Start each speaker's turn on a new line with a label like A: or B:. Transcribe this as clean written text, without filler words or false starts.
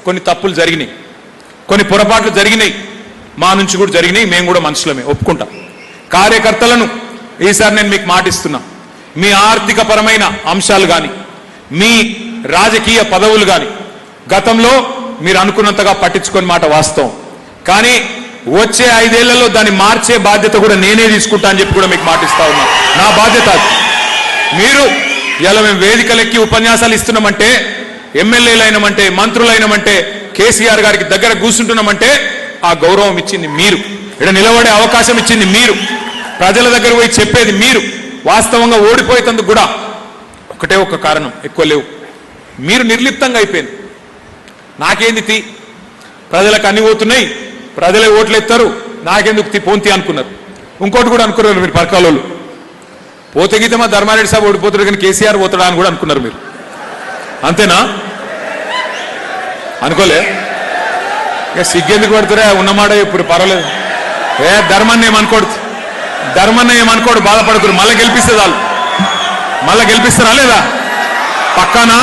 A: కొన్ని తప్పులు జరిగినాయి, కొన్ని పొరపాట్లు జరిగినాయి, మా నుంచి కూడా జరిగినాయి. మేము కూడా మనుషులమే, ఒప్పుకుంటాం. కార్యకర్తలను ఈసారి నేను మీకు మాటిస్తున్నా, మీ ఆర్థిక పరమైన అంశాలు కానీ మీ రాజకీయ పదవులు కానీ గతంలో మీరు అనుకున్నంతగా పట్టించుకొని మాట వాస్తవం. కానీ వచ్చే 5 ఏళ్లలో దాన్ని మార్చే బాధ్యత కూడా నేనే తీసుకుంటా అని చెప్పి కూడా మీకు మాటిస్తా ఉన్నా. నా బాధ్యత. మీరు ఇలా మేము వేదికలెక్కి ఉపన్యాసాలు ఇస్తున్నామంటే, ఎమ్మెల్యేలు అయినామంటే, మంత్రులైనామంటే, కేసీఆర్ గారికి దగ్గర కూర్చుంటున్నామంటే ఆ గౌరవం ఇచ్చింది మీరు, ఇక్కడ నిలబడే అవకాశం ఇచ్చింది మీరు, ప్రజల దగ్గర పోయి చెప్పేది మీరు. వాస్తవంగా ఓడిపోయేందుకు కూడా ఒకటే ఒక కారణం, ఎక్కువ లేవు, మీరు నిర్లిప్తంగా అయిపోయింది. నాకేంది ప్రజలకు అన్ని పోతున్నాయి, ప్రజలే ఓట్లు ఎత్తారు, నాకెందుకు పోంతి అనుకున్నారు. ఇంకోటి కూడా అనుకున్నారు మీరు, పరకాలలో పోతే గీతమా ధర్మారెడ్డి సాబ్ ఓడిపోతాడు కానీ కేసీఆర్ పోతాడా అని కూడా అనుకున్నారు మీరు. అంతేనా? అనుకోలే? ఇక సిగ్గెందుకు పడుతురా, ఉన్నమాట ఇప్పుడు పర్వాలేదు. ధర్మాన్ని ఏమనుకోడు, బాధపడుతున్నారు. మళ్ళీ గెలిపిస్తే చాలు, మళ్ళీ గెలిపిస్తారా లేదా? పక్కానా?